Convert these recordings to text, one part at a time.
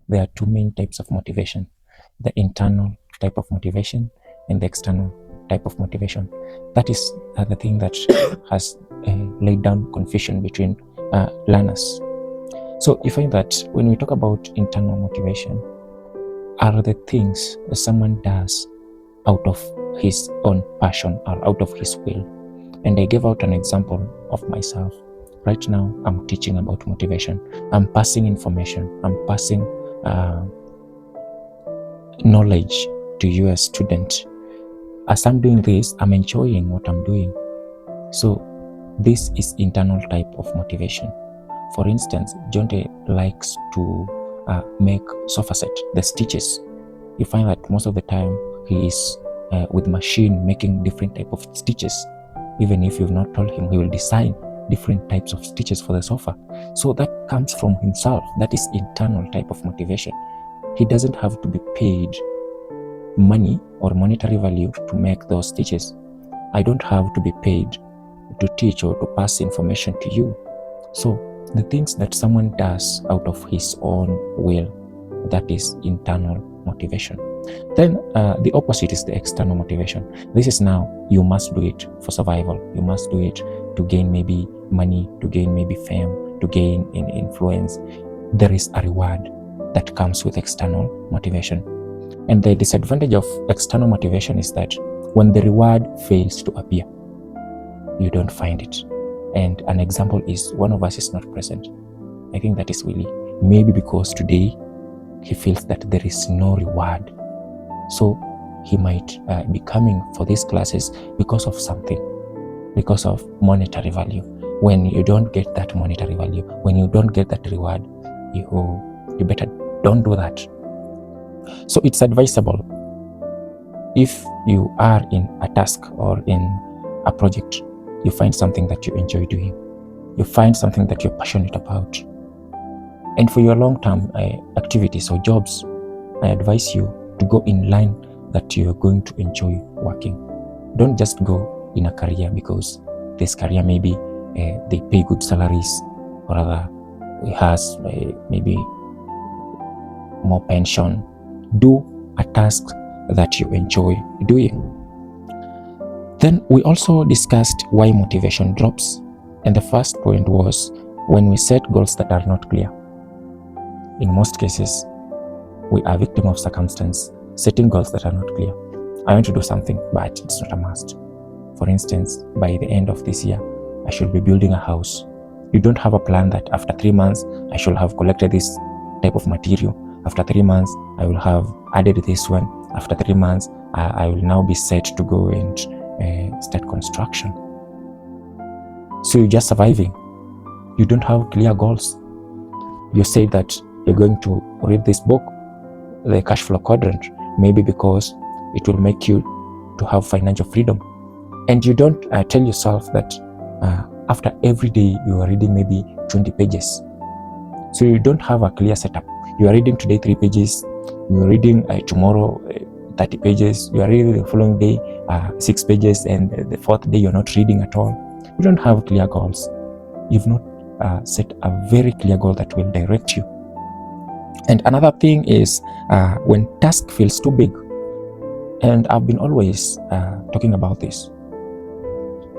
there are two main types of motivation: the internal type of motivation and the external type of motivation. That is the thing that has laid down confusion between learners. So you find that when we talk about internal motivation, are the things that someone does out of his own passion or out of his will. And I gave out an example of myself. Right now, I'm teaching about motivation. I'm passing information. I'm passing knowledge to you as student. As I'm doing this, I'm enjoying what I'm doing. So this is internal type of motivation. For instance, Jonte likes to make sofa set, the stitches. You find that most of the time he is with machine making different type of stitches. Even if you've not told him, he will design different types of stitches for the sofa. So that comes from himself. That is internal type of motivation. He doesn't have to be paid money or monetary value to make those stitches. I don't have to be paid to teach or to pass information to you. So the things that someone does out of his own will, that is internal motivation. Then the opposite is the external motivation. This is now, you must do it for survival. You must do it to gain maybe money, to gain maybe fame, to gain influence. There is a reward that comes with external motivation. And the disadvantage of external motivation is that when the reward fails to appear, you don't find it. And an example is one of us is not present. I think that is Willie. Maybe because today he feels that there is no reward. So he might be coming for these classes because of something, because of monetary value. When you don't get that monetary value, when you don't get that reward, you better don't do that. So it's advisable, if you are in a task or in a project, you find something that you enjoy doing, you find something that you're passionate about, and for your long-term activities or jobs, I advise you to go in line that you're going to enjoy working. Don't just go in a career because this career maybe they pay good salaries, or rather it has maybe more pension. Do a task that you enjoy doing. Then we also discussed why motivation drops. And the first point was when we set goals that are not clear. In most cases, we are victim of circumstance, setting goals that are not clear. I want to do something, but it's not a must. For instance, by the end of this year, I should be building a house. You don't have a plan that after 3 months, I should have collected this type of material. After 3 months, I will have added this one. After 3 months, I will now be set to go and start construction. So you're just surviving. You don't have clear goals. You say that you're going to read this book, the cash flow quadrant, maybe because it will make you to have financial freedom. And you don't tell yourself that after every day you are reading maybe 20 pages. So you don't have a clear setup. You are reading today 3 pages, you are reading tomorrow 30 pages, you are reading the following day 6 pages, and the 4th day you're not reading at all. You don't have clear goals. You've not set a very clear goal that will direct you. And another thing is when task feels too big, and I've been always talking about this,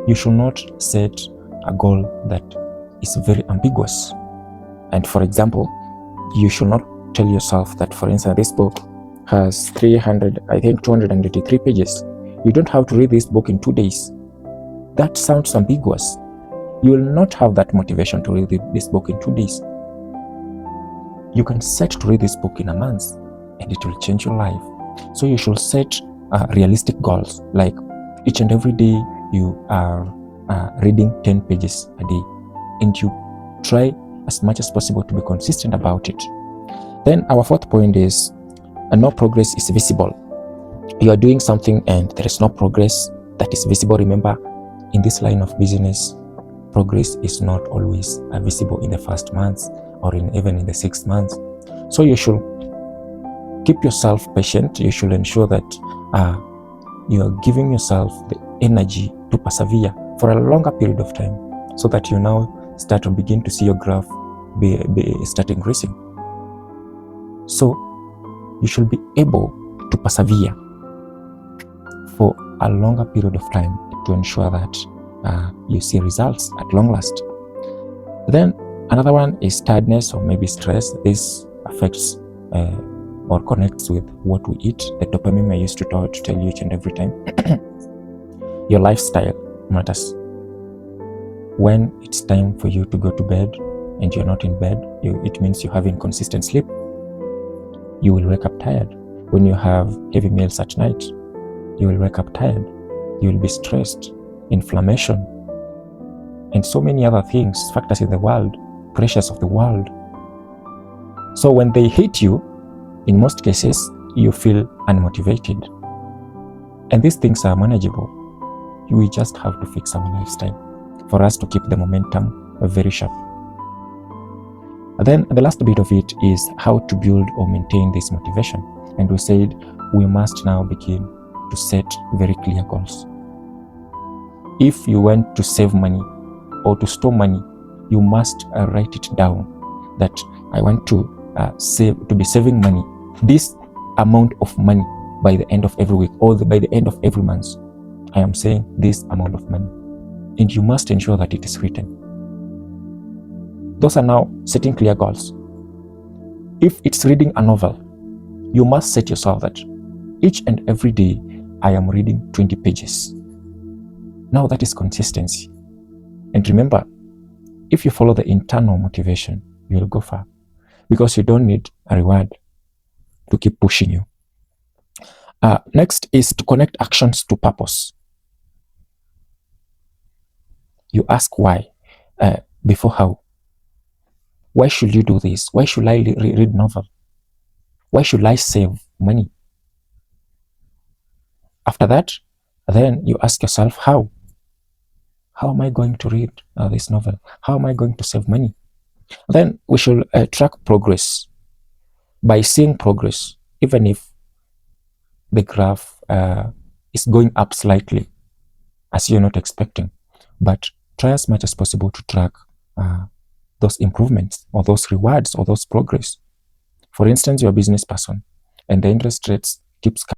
you should not set a goal that is very ambiguous. And for example, you should not tell yourself that, for instance, this book has 283 pages. You don't have to read this book in 2 days. That sounds ambiguous. You will not have that motivation to read this book in 2 days. You can set to read this book in a month, and it will change your life. So you should set realistic goals, like each and every day you are reading 10 pages a day, and you try as much as possible to be consistent about it. Then our fourth point is no progress is visible. You are doing something and there is no progress that is visible. Remember, in this line of business, progress is not always visible in the first months or even in the 6th month. So you should keep yourself patient. You should ensure that you are giving yourself the energy to persevere for a longer period of time, so that you now start to begin to see your graph be start increasing. So you should be able to persevere for a longer period of time to ensure that you see results at long last. Then another one is tiredness or maybe stress. This affects or connects with what we eat. The dopamine I used to tell you each and every time. Your lifestyle matters. When it's time for you to go to bed and you're not in bed, it means you're having consistent sleep. You will wake up tired. When you have heavy meals at night, you will wake up tired. You will be stressed, inflammation, and so many other things, factors in the world, pressures of the world. So when they hit you, in most cases, you feel unmotivated. And these things are manageable. We just have to fix our lifestyle for us to keep the momentum very sharp. And then the last bit of it is how to build or maintain this motivation. And we said we must now begin to set very clear goals. If you want to save money or to store money, you must write it down that I want to be saving money, this amount of money by the end of every week or by the end of every month. I am saying this amount of money, and you must ensure that it is written. Those are now setting clear goals. If it's reading a novel, you must set yourself that each and every day I am reading 20 pages. Now that is consistency. And remember, if you follow the internal motivation, you will go far, because you don't need a reward to keep pushing you. Next is to connect actions to purpose. You ask why before how. Why should you do this? Why should I read novel? Why should I save money? After that, then you ask yourself how. How am I going to read this novel? How am I going to save money? Then we should track progress. By seeing progress, even if the graph is going up slightly as you're not expecting, but try as much as possible to track those improvements or those rewards or those progress. For instance, you're a business person and the interest rates keeps